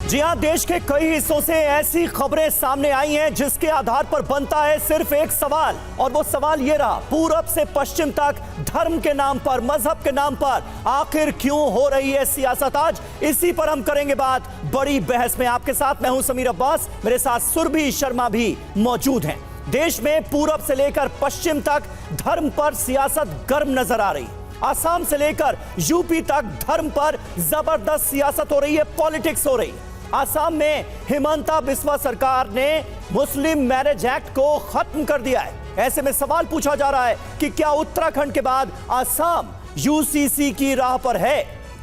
जी हां, देश के कई हिस्सों से ऐसी खबरें सामने आई हैं जिसके आधार पर बनता है सिर्फ एक सवाल, और वो सवाल ये रहा, पूरब से पश्चिम तक धर्म के नाम पर, मजहब के नाम पर आखिर क्यों हो रही है सियासत। आज इसी पर हम करेंगे बात बड़ी बहस में। आपके साथ मैं हूं समीर अब्बास, मेरे साथ सुरभि शर्मा भी मौजूद हैं। देश में पूरब से लेकर पश्चिम तक धर्म पर सियासत गर्म नजर आ रही। आसाम से लेकर यूपी तक धर्म पर जबरदस्त सियासत हो रही है, पॉलिटिक्स हो रही। आसाम में हिमंता बिस्वा सरकार ने मुस्लिम मैरिज एक्ट को खत्म कर दिया है। ऐसे में सवाल पूछा जा रहा है कि क्या उत्तराखंड के बाद आसाम यूसीसी की राह पर है।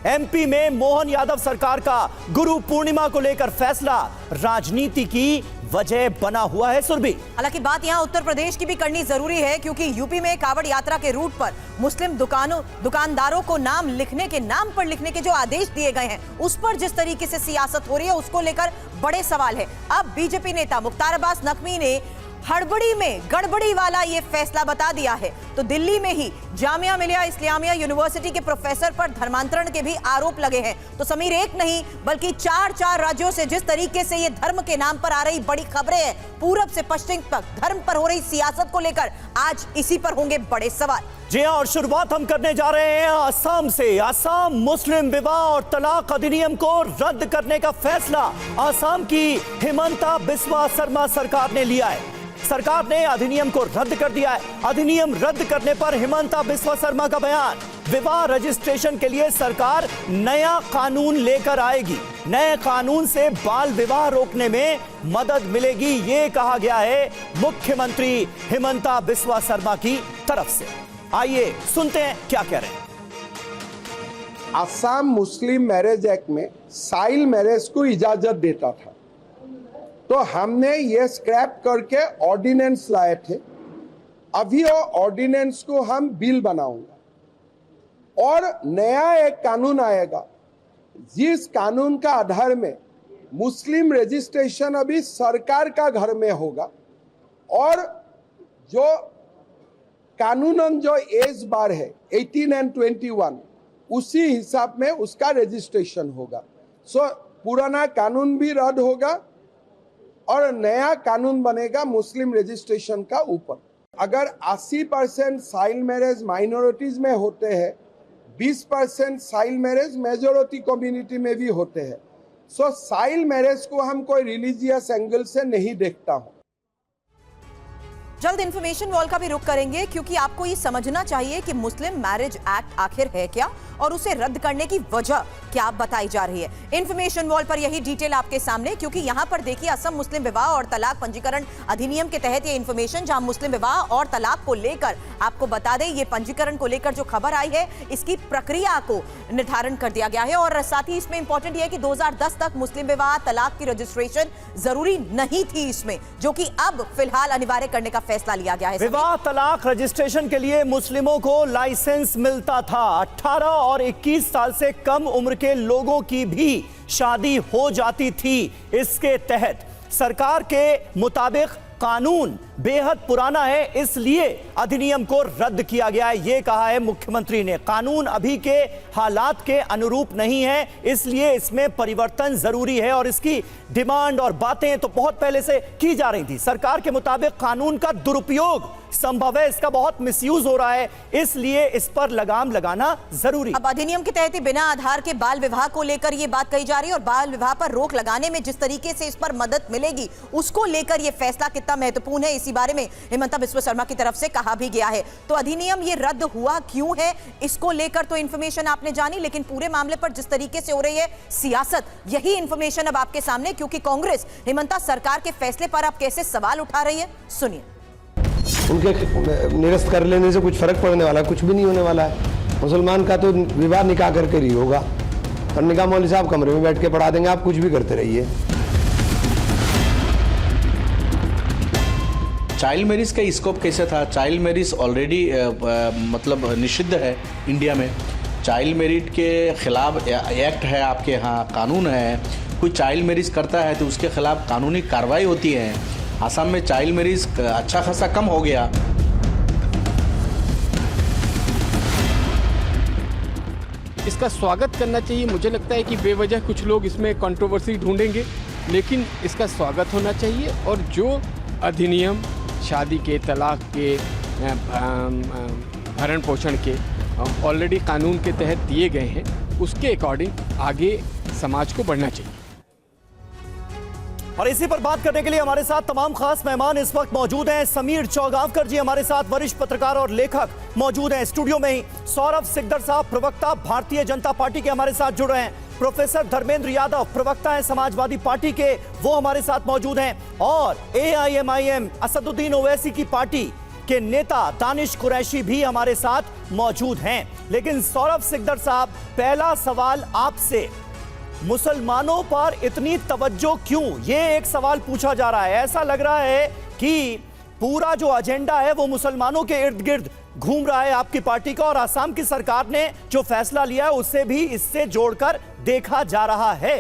एमपी में मोहन यादव सरकार का गुरु पूर्णिमा को लेकर फैसला राजनीति की वजह बना हुआ है। सुरभि, हालांकि बात यहां उत्तर प्रदेश की भी करनी जरूरी है, क्योंकि यूपी में कावड़ यात्रा के रूट पर मुस्लिम दुकानदारों को नाम लिखने के नाम पर लिखने के जो आदेश दिए गए हैं, उस पर जिस तरीके से सियासत हो रही है उसको लेकर बड़े सवाल है। अब बीजेपी नेता मुख्तार अब्बास नकवी ने हड़बड़ी में गड़बड़ी वाला ये फैसला बता दिया है। तो दिल्ली में ही जामिया मिलिया इस्लामिया यूनिवर्सिटी के प्रोफेसर पर धर्मांतरण के भी आरोप लगे हैं। तो समीर, एक नहीं बल्कि चार राज्यों से जिस तरीके से ये धर्म के नाम पर आ रही बड़ी खबरें हैं, पूरब से पश्चिम तक धर्म पर हो रही सियासत को लेकर आज इसी पर होंगे बड़े सवाल। जी हां, और शुरुआत हम करने जा रहे हैं आसाम से। आसाम मुस्लिम विवाह और तलाक अधिनियम को रद्द करने का फैसला आसाम की हिमंता बिस्वा शर्मा सरकार ने लिया है। सरकार ने अधिनियम को रद्द कर दिया है। अधिनियम रद्द करने पर हिमंता बिस्वा शर्मा का बयान, विवाह रजिस्ट्रेशन के लिए सरकार नया कानून लेकर आएगी। नए कानून से बाल विवाह रोकने में मदद मिलेगी, ये कहा गया है मुख्यमंत्री हिमंता बिस्वा शर्मा की तरफ से। आइए सुनते हैं क्या कह रहे हैं। आसाम मुस्लिम मैरिज एक्ट में चाइल्ड मैरिज को इजाजत देता था, तो हमने ये स्क्रैप करके ऑर्डिनेंस लाए थे। अभी वो ऑर्डिनेंस को हम बिल बनाऊंगा और नया एक कानून आएगा, जिस कानून का आधार में मुस्लिम रजिस्ट्रेशन अभी सरकार का घर में होगा, और जो कानूनन जो एज बार है 18 एंड 21, उसी हिसाब में उसका रजिस्ट्रेशन होगा। सो पुराना कानून भी रद्द होगा और नया कानून बनेगा मुस्लिम रजिस्ट्रेशन का ऊपर। अगर 80% चाइल्ड मैरिज माइनॉरिटीज में होते हैं, 20% चाइल्ड मैरिज मेजॉरिटी कम्युनिटी में भी होते हैं। सो चाइल्ड मैरिज को हम कोई रिलीजियस एंगल से नहीं देखता हूं। जल्द इंफॉर्मेशन वॉल का भी रुख करेंगे, क्योंकि आपको ये समझना चाहिए कि मुस्लिम मैरिज एक्ट आखिर है क्या और उसे रद्द करने की वजह क्या बताई जा रही है। इंफॉर्मेशन वॉल पर यही डिटेल आपके सामने, क्योंकि यहां पर देखिए असम मुस्लिम विवाह और तलाक पंजीकरण अधिनियम के तहत ये इंफॉर्मेशन, जहां मुस्लिम विवाह और तलाक को लेकर आपको बता दें, ये पंजीकरण को लेकर जो खबर आई है, इसकी प्रक्रिया को निर्धारण कर दिया गया है। और साथ ही इसमें इंपॉर्टेंट है कि 2010 तक मुस्लिम विवाह तलाक की रजिस्ट्रेशन जरूरी नहीं थी इसमें, जो कि अब फिलहाल अनिवार्य करने का फैसला लिया गया है। विवाह तलाक रजिस्ट्रेशन के लिए मुस्लिमों को लाइसेंस मिलता था। 18 और 21 साल से कम उम्र के लोगों की भी शादी हो जाती थी। इसके तहत सरकार के मुताबिक कानून बेहद पुराना है, इसलिए अधिनियम को रद्द किया गया है, ये कहा है मुख्यमंत्री ने। कानून अभी के हालात के अनुरूप नहीं है, इसलिए इसमें परिवर्तन जरूरी है, और इसकी डिमांड और बातें तो बहुत पहले से की जा रही थी। सरकार के मुताबिक कानून का दुरुपयोग संभव है, इसका बहुत मिसयूज हो रहा है, इसलिए इस पर लगाम लगाना जरूरी। अब अधिनियम के तहत बिना आधार के बाल विवाह को लेकर यह बात कही जा रही है, और बाल विवाह पर रोक लगाने में जिस तरीके से इस पर मदद मिलेगी, उसको लेकर यह फैसला कितना महत्वपूर्ण है, इसी बारे में हिमंता बिस्वा शर्मा की तरफ से कहा भी गया है। तो अधिनियम ये रद्द हुआ क्यों है, इसको लेकर तो इंफॉर्मेशन आपने जानी, लेकिन पूरे मामले पर जिस तरीके से हो रही है सियासत, यही इंफॉर्मेशन अब आपके सामने, क्योंकि कांग्रेस हिमंता सरकार के फैसले पर अब कैसे सवाल उठा रही है, सुनिए। उनके निरस्त कर लेने से कुछ फर्क पड़ने वाला कुछ भी नहीं होने वाला है। मुसलमान का तो विवाह निकाह करके ही होगा, और निकाह मौलवी साहब कमरे में बैठ के पढ़ा देंगे, आप कुछ भी करते रहिए। चाइल्ड मैरिज का स्कोप कैसे था? चाइल्ड मैरिज ऑलरेडी मतलब निषिद्ध है इंडिया में। चाइल्ड मैरिज के खिलाफ एक्ट है, आपके यहाँ कानून है। कोई चाइल्ड मैरिज करता है तो उसके खिलाफ कानूनी कार्रवाई होती है। आसाम में चाइल्ड मैरिज अच्छा खासा कम हो गया। इसका स्वागत करना चाहिए। मुझे लगता है कि बेवजह कुछ लोग इसमें कंट्रोवर्सी ढूंढेंगे, लेकिन इसका स्वागत होना चाहिए। और जो अधिनियम शादी के, तलाक के, भरण पोषण के ऑलरेडी कानून के तहत दिए गए हैं, उसके अकॉर्डिंग आगे समाज को बढ़ना चाहिए। और इसी पर बात करने के लिए हमारे साथ तमाम खास मेहमान इस वक्त मौजूद हैं। समीर चौगावकर जी हमारे साथ वरिष्ठ पत्रकार और लेखक मौजूद हैं स्टूडियो में ही। सौरभ सिकदर साहब प्रवक्ता भारतीय जनता पार्टी के हमारे साथ जुड़ रहे हैं। प्रोफेसर धर्मेंद्र यादव प्रवक्ता हैं समाजवादी पार्टी के, वो हमारे साथ मौजूद हैं। और AIMIM असदुद्दीन ओवैसी की पार्टी के नेता दानिश कुरैशी भी हमारे साथ मौजूद हैं। लेकिन सौरभ सिकदर साहब, पहला सवाल आपसे, मुसलमानों पर इतनी तवज्जो क्यों? ये एक सवाल पूछा जा रहा है। ऐसा लग रहा है कि पूरा जो एजेंडा है वो मुसलमानों के इर्द गिर्द घूम रहा है आपकी पार्टी का, और असम की सरकार ने जो फैसला लिया है उससे भी इससे जोड़कर देखा जा रहा है।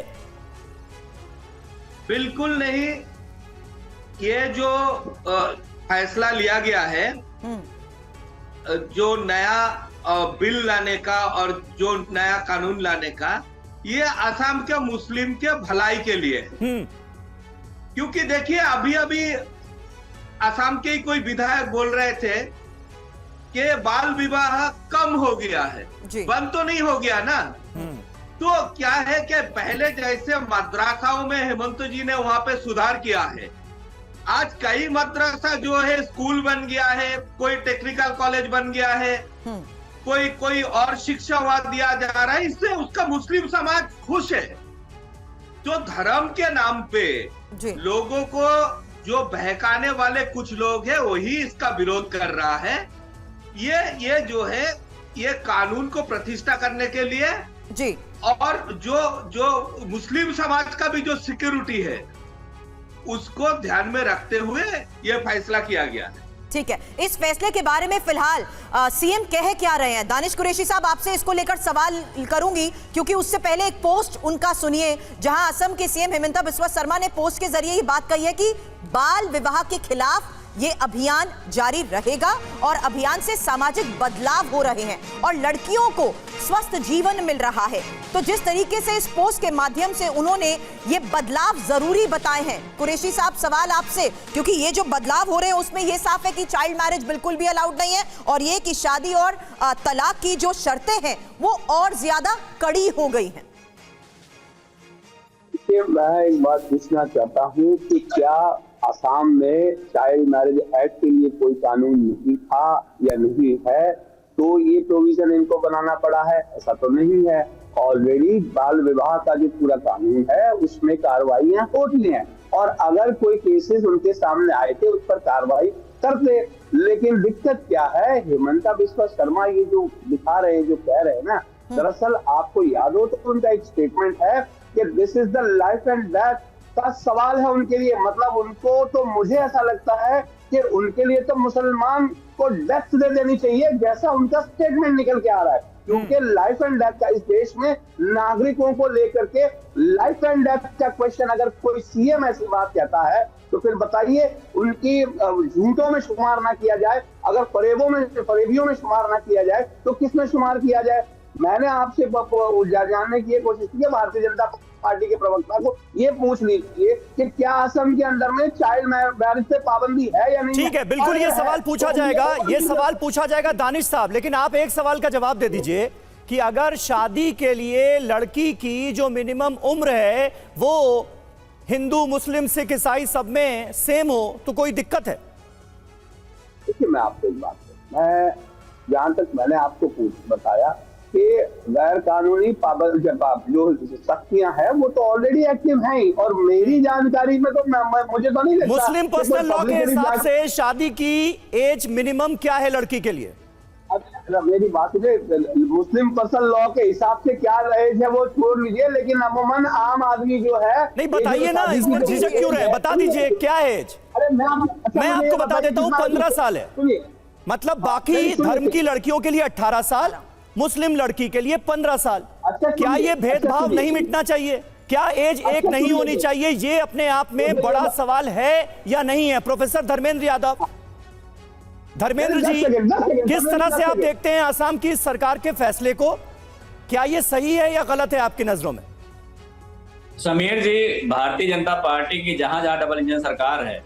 बिल्कुल नहीं। ये जो फैसला लिया गया है, जो नया बिल लाने का और जो नया कानून लाने का, ये असम के मुस्लिम के भलाई के लिए है। क्योंकि देखिए, अभी अभी असम के कोई विधायक बोल रहे थे कि बाल विवाह कम हो गया है, बंद तो नहीं हो गया ना। तो क्या है कि पहले जैसे मद्रसाओं में हेमंत जी ने वहां पे सुधार किया है, आज कई मद्रसा जो है स्कूल बन गया है, कोई टेक्निकल कॉलेज बन गया है, कोई और शिक्षा वहां दिया जा रहा है। इससे उसका मुस्लिम समाज खुश है। जो धर्म के नाम पे लोगों को जो बहकाने वाले कुछ लोग हैं, वही इसका विरोध कर रहा है। ये जो है, ये कानून को प्रतिष्ठा करने के लिए जी, और जो मुस्लिम समाज का भी जो सिक्योरिटी है उसको ध्यान में रखते हुए ये फैसला किया गया है। ठीक है, इस फैसले के बारे में फिलहाल सीएम कह क्या रहे हैं? दानिश कुरैशी साहब, आपसे इसको लेकर सवाल करूंगी, क्योंकि उससे पहले एक पोस्ट उनका सुनिए, जहां असम के सीएम हेमंता बिस्वा शर्मा ने पोस्ट के जरिए ही बात कही है कि बाल विवाह के खिलाफ ये अभियान जारी रहेगा और अभियान से सामाजिक बदलाव हो रहे हैं और लड़कियों को स्वस्थ जीवन मिल रहा है। तो जिस तरीके से इस पोस्ट के माध्यम से उन्होंने ये बदलाव जरूरी बताए हैं, कुरैशी साहब सवाल आपसे, क्योंकि ये जो बदलाव हो रहे हैं उसमें ये साफ है कि चाइल्ड मैरिज बिल्कुल भी अलाउड नहीं है, और ये कि शादी और तलाक की जो शर्तें हैं वो और ज्यादा कड़ी हो गई हैं। मैं एक बात पूछना चाहता हूँ कि क्या असम में चाइल्ड मैरिज एक्ट के लिए कोई कानून नहीं था या नहीं है, तो ये प्रोविजन इनको बनाना पड़ा है? ऐसा तो नहीं है। ऑलरेडी बाल विवाह का जो पूरा कानून है उसमें कार्रवाइयां होती हैं, और अगर कोई केसेस उनके सामने आए थे उस पर कार्रवाई करते। लेकिन दिक्कत क्या है, हेमंता बिस्वा शर्मा ये जो दिखा रहे हैं, जो कह रहे हैं ना, दरअसल आपको याद हो तो उनका एक स्टेटमेंट है कि this is the life and death का सवाल है उनके लिए। मतलब उनको, तो मुझे ऐसा लगता है कि उनके लिए तो मुसलमान को डेथ दे देनी चाहिए, जैसा उनका स्टेटमेंट निकल के आ रहा है। क्योंकि लाइफ एंड डेथ का इस देश में नागरिकों को लेकर के लाइफ एंड डेथ का क्वेश्चन, अगर कोई सीएम ऐसी बात कहता है तो फिर बताइए, उनकी झूठों में शुमार ना किया जाए, अगर फरेबियों में शुमार ना किया जाए तो किसमें शुमार किया जाए? मैंने आपसे जानने की कोशिश की है, भारतीय जनता पार्टी के प्रवक्ता को ये पूछ लीजिए कि क्या असम के अंदर में चाइल्ड मैरिज पे पाबंदी है या नहीं। ठीक है, बिल्कुल ये सवाल पूछा जाएगा, ये सवाल पूछा जाएगा दानिश साहब, लेकिन आप एक सवाल का जवाब दे दीजिए कि अगर शादी के लिए लड़की की जो मिनिमम उम्र है वो हिंदू, मुस्लिम, सिख, ईसाई सब में सेम हो तो कोई दिक्कत है? देखिए, मैं आपको एक बात कहूं, मैं जहां तक मैंने आपको बताया कि गैर कानूनी पाबंदी जो सख्तियां हैं वो तो ऑलरेडी एक्टिव हैं ही, और मेरी जानकारी में तो मुझे तो नहीं लगता। मुस्लिम पर्सनल लॉ के हिसाब से शादी की एज मिनिमम क्या है लड़की के लिए? अच्छा, मेरी बात सुनिए, मुस्लिम पर्सनल लॉ के हिसाब से क्या एज है वो छोड़ लीजिए, लेकिन अमूमन आम आदमी जो है, नहीं बताइए ना, इस पर झिझक क्यों रहे, बता दीजिए क्या एज। अरे मैं आपको बता देता हूँ, 15 साल है। मतलब बाकी धर्म की लड़कियों के लिए 18 साल, मुस्लिम लड़की के लिए 15 साल। क्या ये भेदभाव नहीं मिटना चाहिए? क्या एज एक नहीं होनी चाहिए? ये अपने आप में बड़ा सवाल है या नहीं है? प्रोफेसर धर्मेंद्र यादव, धर्मेंद्र जी, किस तरह से आप देखते हैं असम की सरकार के फैसले को? क्या ये सही है या गलत है आपकी नजरों में? समीर जी, भारतीय जनता पार्टी की जहां जहां डबल इंजन सरकार है,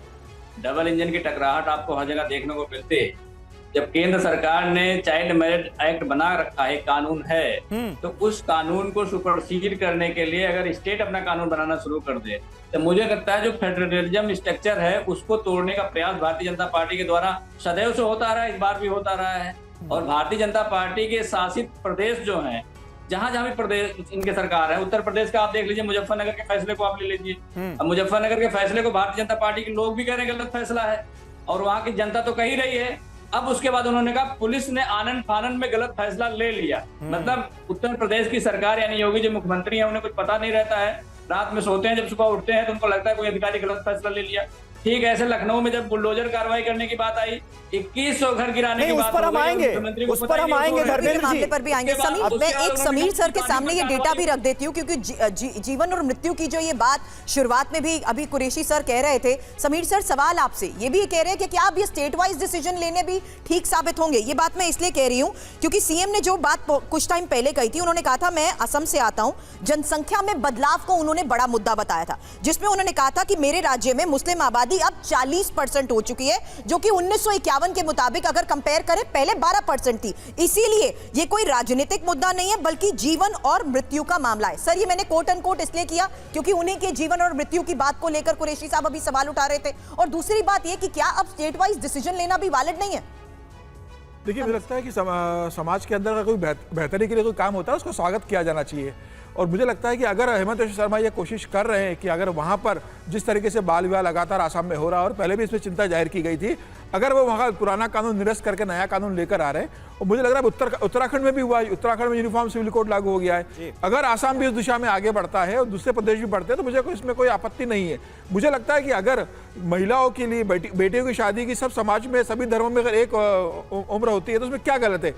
डबल इंजन की टकराहट आपको हर जगह देखने को मिलती है। जब केंद्र सरकार ने चाइल्ड मैरिज एक्ट बना रखा है, कानून है, तो उस कानून को सुपरसीड करने के लिए अगर स्टेट अपना कानून बनाना शुरू कर दे, तो मुझे लगता है जो फेडरलिज्म स्ट्रक्चर है उसको तोड़ने का प्रयास भारतीय जनता पार्टी के द्वारा सदैव से होता रहा है, इस बार भी होता रहा है। और भारतीय जनता पार्टी के शासित प्रदेश जो हैं, जहां जहां भी प्रदेश इनके सरकार है, उत्तर प्रदेश का आप देख लीजिए, मुजफ्फरनगर के फैसले को आप ले लीजिए। अब मुजफ्फरनगर के फैसले को भारतीय जनता पार्टी के लोग भी कह रहे हैं गलत फैसला है, और वहां की जनता तो कह ही रही है। अब उसके बाद उन्होंने कहा पुलिस ने आनंद फानन में गलत फैसला ले लिया। मतलब उत्तर प्रदेश की सरकार यानी योगी जो मुख्यमंत्री है, उन्हें कुछ पता नहीं रहता है, रात में सोते हैं, जब सुबह उठते हैं तो उनको लगता है कोई अधिकारी गलत फैसला ले लिया। ठीक ऐसे लखनऊ में जब बुलडोजर कार्रवाई करने की बात आई, 2100 घर गिराने की बात, उस पर हम आएंगे धर्मेंद्र जी, पर भी आएंगे। मैं एक समीर सर के सामने ये डेटा भी रख देती हूँ, क्योंकि जीवन और मृत्यु की जो ये बात शुरुआत में भी अभी कुरैशी सर कह रहे थे। समीर सर, सवाल आपसे ये भी कह रहे हैं कि क्या अब ये स्टेट वाइज डिसीजन लेने भी ठीक साबित होंगे? ये बात मैं इसलिए कह रही हूँ क्योंकि सीएम ने जो बात कुछ टाइम पहले कही थी, उन्होंने कहा था मैं असम से आता हूँ, जनसंख्या में बदलाव को उन्होंने बड़ा मुद्दा बताया था, जिसमें उन्होंने कहा था कि मेरे राज्य में मुस्लिम आबादी अब 40% हो चुकी है, जो कि 1951 के मुताबिक अगर कंपेयर करें पहले 12% थी। इसीलिए ये कोई राजनीतिक मुद्दा नहीं है, बल्कि जीवन और मृत्यु का मामला है। सर, ये मैंने कोट एंड कोट इसलिए किया क्योंकि उन्हीं के जीवन और मृत्यु की बात को लेकर कुरैशी साहब अभी सवाल उठा रहे थे। और दूसरी बात ये कि क्या अब स्टेट वाइज डिसीजन लेना भी वैलिड नहीं है? देखिए, मुझे लगता है कि समाज के अंदर का कोई बेहतरी के लिए कोई काम होता है, उसको स्वागत किया जाना चाहिए। और मुझे लगता है कि अगर हेमंत विश्व शर्मा ये कोशिश कर रहे हैं कि अगर वहाँ पर जिस तरीके से बाल विवाह लगातार आसाम में हो रहा है, और पहले भी इस पर चिंता जाहिर की गई थी, अगर वो वहाँ पुराना कानून निरस्त करके नया कानून लेकर आ रहे हैं, और मुझे लग रहा है उत्तराखंड में भी हुआ है, उत्तराखंड में यूनिफॉर्म सिविल कोड लागू हो गया है। अगर आसाम भी उस दिशा में आगे बढ़ता है और दूसरे प्रदेश भी बढ़ते हैं, तो मुझे इसमें कोई आपत्ति नहीं है। मुझे लगता है कि अगर महिलाओं के लिए, बेटियों की शादी की सब समाज में, सभी धर्मों में अगर एक उम्र होती है, तो उसमें क्या गलत है?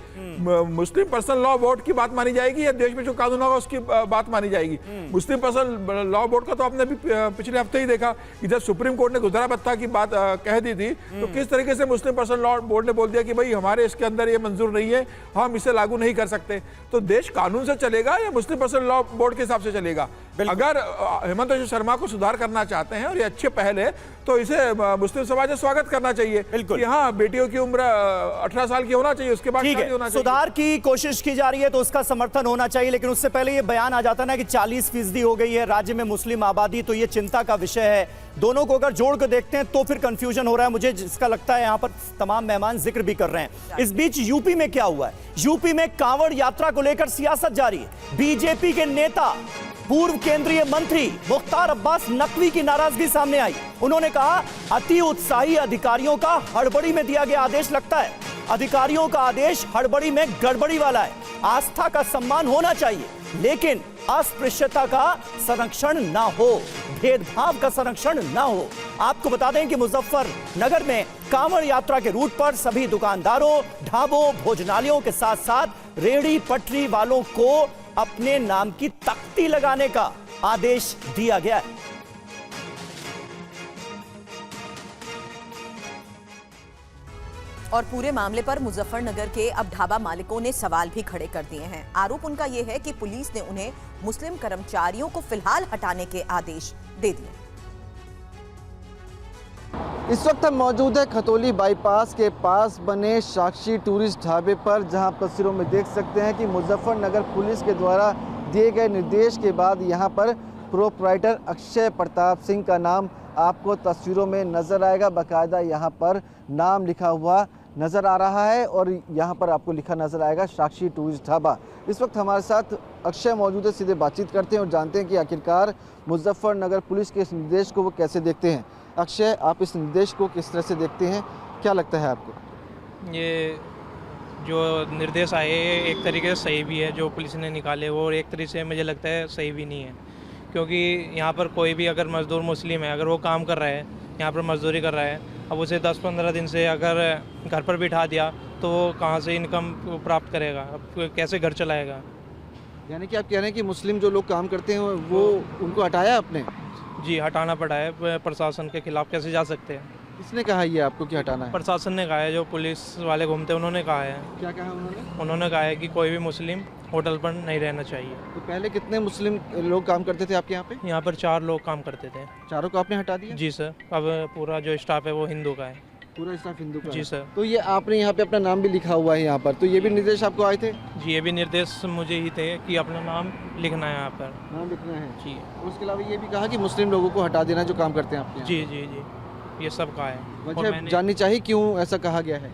मुस्लिम पर्सनल लॉ बोर्ड की बात मानी जाएगी या देश में जो कानून होगा उसकी बात मानी जाएगी? मुस्लिम पर्सनल लॉ बोर्ड का तो आपने अभी पिछले हफ्ते ही देखा, इधर सुप्रीम कोर्ट ने गुजरा भत्ता की बात कह दी थी, तो किस तरीके से मुस्लिम पर्सनल लॉ बोर्ड ने बोल दिया कि भाई हमारे इसके अंदर ये मंजूर नहीं है, हम इसे लागू नहीं कर सकते। तो देश कानून से चलेगा या मुस्लिम पर्सनल लॉ बोर्ड के हिसाब से चलेगा? अगर हेमंत विश्व शर्मा को सुधार करना चाहते हैं और ये अच्छे पहल है, तो इसे मुस्लिम समाज ने स्वागत करना चाहिए कि हाँ, बेटियों की उम्र 18 साल की होना चाहिए, उसके बाद शादी होना चाहिए। सुधार की कोशिश की जा रही है तो उसका समर्थन होना चाहिए, लेकिन उससे पहले ये बयान आ जाता ना कि 40% हो गई है राज्य में मुस्लिम आबादी, तो ये चिंता का विषय है। दोनों को अगर जोड़ कर देखते हैं तो फिर कंफ्यूजन हो रहा है मुझे, जिसका लगता है यहां पर तमाम मेहमान जिक्र भी कर रहे हैं। इस बीच यूपी में क्या हुआ है? यूपी में कांवड़ यात्रा को लेकर सियासत जारी है। बीजेपी के नेता, पूर्व केंद्रीय मंत्री मुख्तार अब्बास नकवी की नाराजगी सामने आई। उन्होंने कहा, अति उत्साही अधिकारियों का हड़बड़ी में दिया गया आदेश लगता है। अधिकारियों का आदेश हड़बड़ी में गड़बड़ी वाला है। आस्था का सम्मान होना चाहिए, लेकिन अस्पृश्यता का संरक्षण ना हो, भेदभाव का संरक्षण ना हो। आपको बता दें कि मुजफ्फरनगर में कांवड़ यात्रा के रूट पर सभी दुकानदारों, ढाबों, भोजनालयों के साथ साथ रेहड़ी पटरी वालों को अपने नाम की तख्ती लगाने का आदेश दिया गया है। और पूरे मामले पर मुजफ्फरनगर के अब ढाबा मालिकों ने सवाल भी खड़े कर दिए हैं। आरोप उनका यह है कि पुलिस ने उन्हें मुस्लिम कर्मचारियों को फिलहाल हटाने के आदेश दे दिए। इस वक्त हम मौजूद है खतौली बाईपास के पास बने साक्षी टूरिस्ट ढाबे पर, जहां तस्वीरों में देख सकते हैं कि मुजफ्फरनगर पुलिस के द्वारा दिए गए निर्देश के बाद यहां पर प्रोप्राइटर अक्षय प्रताप सिंह का नाम आपको तस्वीरों में नज़र आएगा। बाकायदा यहां पर नाम लिखा हुआ नज़र आ रहा है और यहाँ पर आपको लिखा नज़र आएगा साक्षी टूरिस्ट ढाबा। इस वक्त हमारे साथ अक्षय मौजूद है, सीधे बातचीत करते हैं और जानते हैं कि आखिरकार मुजफ्फरनगर पुलिस के इस निर्देश को वो कैसे देखते हैं। अक्षय, आप इस निर्देश को किस तरह से देखते हैं, क्या लगता है आपको? ये जो निर्देश आए एक तरीके से सही भी है जो पुलिस ने निकाले वो, और एक तरीके से मुझे लगता है सही भी नहीं है, क्योंकि यहाँ पर कोई भी अगर मज़दूर मुस्लिम है, अगर वो काम कर रहा है, यहाँ पर मजदूरी कर रहा है, अब उसे 10-15 दिन से अगर घर पर बिठा दिया तो वो कहाँ से इनकम प्राप्त करेगा, अब कैसे घर चलाएगा? यानी कि आप कह रहे हैं कि मुस्लिम जो लोग काम करते हैं वो उनको हटाया आपने? जी, हटाना पड़ा है। प्रशासन के खिलाफ कैसे जा सकते हैं? किसने कहा ये आपको कि हटाना है? प्रशासन ने कहा है, जो पुलिस वाले घूमते हैं उन्होंने कहा है। क्या कहा उन्होंने? उन्होंने कहा है कि कोई भी मुस्लिम होटल पर नहीं रहना चाहिए। तो पहले कितने मुस्लिम लोग काम करते थे आपके यहाँ पे? यहाँ पर 4 लोग काम करते थे। चारों को आपने हटा दिया? जी सर, अब पूरा जो स्टाफ है वो हिंदू का है। पूरा स्टाफ हिंदू का? जी सर। तो ये आपने यहाँ पे अपना नाम भी लिखा हुआ है यहाँ पर, तो ये भी निर्देश आपको आए थे? जी, ये भी निर्देश मुझे ही थे कि अपना नाम लिखना है यहाँ पर। नाम लिखना है जी। और उसके अलावा ये भी कहा कि मुस्लिम लोगों को हटा देना जो काम करते हैं आपके यहाँ। जी जी जी, ये सब का है। वजह जाननी चाहिए क्यों ऐसा कहा गया है?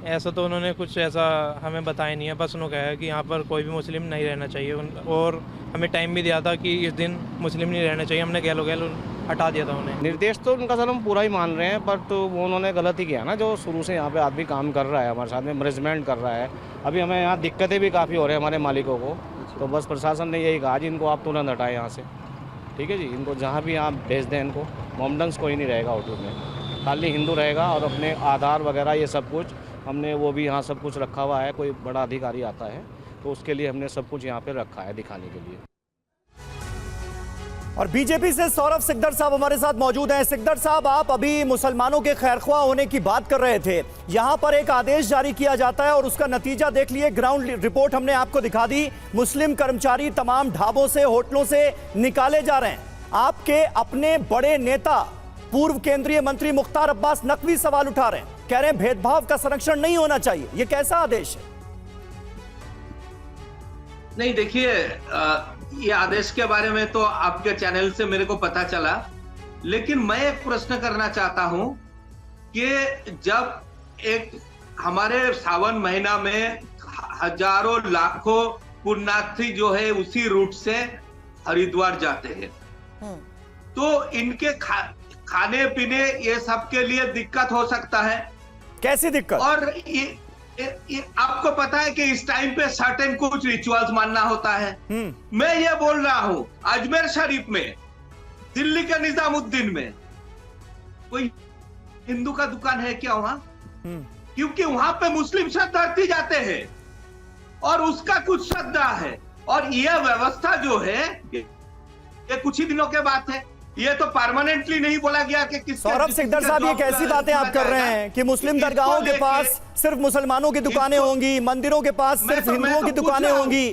ऐसा तो उन्होंने कुछ ऐसा हमें बताया नहीं है, बस उन्होंने कहा है कि यहाँ पर कोई भी मुस्लिम नहीं रहना चाहिए, और हमें टाइम भी दिया था कि इस दिन मुस्लिम नहीं रहना चाहिए। हमने गैलो हटा दिया था उन्हें। निर्देश तो उनका सर हम पूरा ही मान रहे हैं, पर तो वो उन्होंने गलत ही किया ना, जो शुरू से यहाँ पे आदमी काम कर रहा है हमारे साथ में, मैनेजमेंट कर रहा है। अभी हमें यहाँ दिक्कतें भी काफ़ी हो रही है हमारे मालिकों को, तो बस प्रशासन ने यही कहा जी इनको आप तुरंत हटाएं यहाँ से, ठीक है जी। इनको जहाँ भी आप भेज दें, इनको मोमडन्स कोई नहीं रहेगा होटल में, खाली हिंदू रहेगा। और अपने आधार वगैरह ये सब कुछ हमने वो भी यहाँ सब कुछ रखा हुआ है, कोई बड़ा अधिकारी आता है तो उसके लिए हमने सब कुछ यहाँ पे रखा है दिखाने के लिए। और बीजेपी से सौरभ सिकदर साहब हमारे साथ मौजूद हैं। सिकदर साहब, आप अभी मुसलमानों के खैरख्वाह होने की बात कर रहे थे। यहां पर एक आदेश जारी किया जाता है और उसका नतीजा देख लिए, ग्राउंड रिपोर्ट हमने आपको दिखा दी। मुस्लिम कर्मचारी तमाम ढाबों से, होटलों से निकाले जा रहे हैं। आपके अपने बड़े नेता पूर्व केंद्रीय मंत्री मुख्तार अब्बास नकवी सवाल उठा रहे हैं, कह रहे हैं भेदभाव का संरक्षण नहीं होना चाहिए। यह कैसा आदेश है? नहीं, देखिए, ये आदेश के बारे में तो आपके चैनल से मेरे को पता चला, लेकिन मैं एक प्रश्न करना चाहता हूं कि जब एक हमारे सावन महीना में हजारों लाखों पुण्यार्थी जो है उसी रूट से हरिद्वार जाते हैं, तो इनके खाने पीने ये सब के लिए दिक्कत हो सकता है। कैसी दिक्कत? और ये आपको पता है कि इस टाइम पे सर्टेन कुछ रिचुअल्स मानना होता है। मैं ये बोल रहा हूं, अजमेर शरीफ में, दिल्ली के निजामुद्दीन में कोई हिंदू का दुकान है क्या वहां? क्योंकि वहां पे मुस्लिम शरणार्थी जाते हैं और उसका कुछ श्रद्धा है। और यह व्यवस्था जो है ये कुछ ही दिनों के बात है, ये तो परमानेंटली नहीं बोला गया कि किस। सौरभ सिकदर साहब, ये कैसी बातें आप कर रहे हैं कि मुस्लिम दरगाहों के पास सिर्फ मुसलमानों की दुकानें होंगी, मंदिरों के पास सिर्फ हिंदुओं की दुकानें होंगी,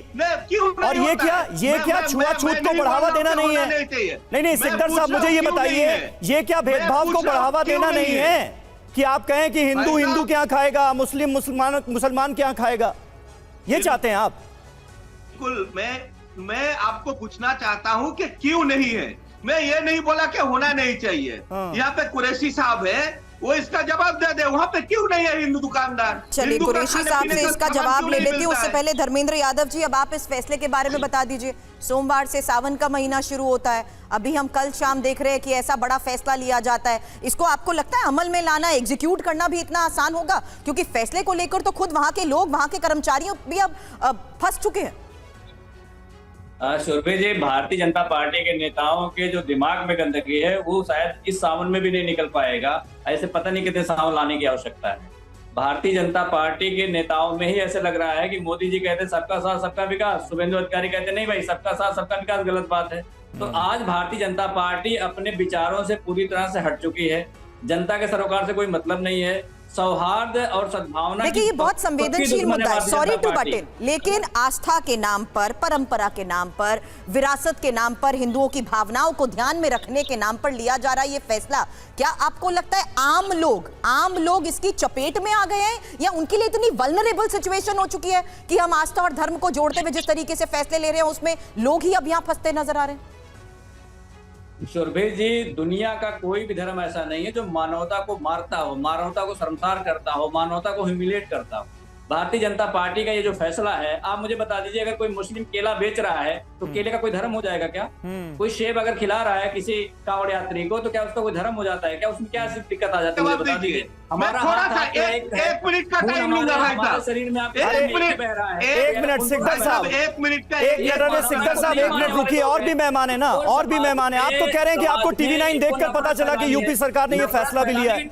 और ये क्या छुआछूत को बढ़ावा देना नहीं है? नहीं, सिकदर साहब मुझे ये बताइए, ये क्या भेदभाव को बढ़ावा देना नहीं है कि आप कहें कि हिंदू के यहाँ खाएगा, मुसलमान के यहाँ खाएगा? ये चाहते हैं आप? बिल्कुल, मैं आपको पूछना चाहता हूं कि क्यों नहीं है। मैं ये नहीं बोला कि होना नहीं चाहिए। यहाँ पे कुरैशी साहब है, वो इसका जवाब दे दे, वहाँ पे क्यों नहीं है हिंदू दुकानदार? चलिए, कुरैशी साहब से इसका जवाब ले लेती हूँ। उससे पहले धर्मेंद्र यादव जी, अब आप इस फैसले के बारे में बता दीजिए। सोमवार से सावन का महीना शुरू होता है, अभी हम कल शाम देख रहे हैं कि ऐसा बड़ा फैसला लिया जाता है। इसको आपको लगता है अमल में लाना, एग्जीक्यूट करना भी इतना आसान होगा? क्योंकि फैसले को लेकर तो खुद वहां के लोग, वहां के कर्मचारियों भी अब फंस चुके हैं। सुरभि जी, भारतीय जनता पार्टी के नेताओं के जो दिमाग में गंदगी है वो शायद इस सावन में भी नहीं निकल पाएगा। ऐसे पता नहीं कितने सावन लाने की आवश्यकता है। भारतीय जनता पार्टी के नेताओं में ही ऐसे लग रहा है कि मोदी जी कहते सबका साथ सबका विकास, शुभेंदु अधिकारी कहते नहीं भाई सबका साथ सबका विकास गलत बात है। तो आज भारतीय जनता पार्टी अपने विचारों से पूरी तरह से हट चुकी है। जनता के सरोकार से कोई मतलब नहीं है। सौहार्द और सद्भावना, देखिए ये बहुत संवेदनशील मुद्दा है, सॉरी टू बट इन, लेकिन आस्था के नाम पर, परंपरा के नाम पर, विरासत के नाम पर, हिंदुओं की भावनाओं को ध्यान में रखने के नाम पर लिया जा रहा है ये फैसला। क्या आपको लगता है आम लोग इसकी चपेट में आ गए हैं, या उनके लिए इतनी वल्नरेबल सिचुएशन हो चुकी है कि हम आस्था और धर्म को जोड़ते हुए जिस तरीके से फैसले ले रहे हैं उसमें लोग ही अब यहाँ फंसते नजर आ रहे हैं? सुरभि जी, दुनिया का कोई भी धर्म ऐसा नहीं है जो मानवता को मारता हो, मानवता को शर्मसार करता हो, मानवता को ह्यूमिलेट करता हो। भारतीय जनता पार्टी का ये जो फैसला है, आप मुझे बता दीजिए, अगर कोई मुस्लिम केला बेच रहा है तो केले का कोई धर्म हो जाएगा क्या? कोई सेब अगर खिला रहा है किसी कांवड़ यात्री को तो क्या उसका कोई धर्म हो जाता है क्या? उसमें क्या दिक्कत आ जाती है मुझे बता दीजिए। हमारा एक मिनट का टाइम लूंगा भाई साहब, शरीर में आप एक मिनट सिकदर साहब, एक मिनट सिकदर साहब एक मिनट रुकिए, और भी मेहमान है ना, और भी मेहमान है। आप तो कह रहे हैं कि आपको TV9 देखकर पता चला कि यूपी सरकार ने ये फैसला भी लिया है।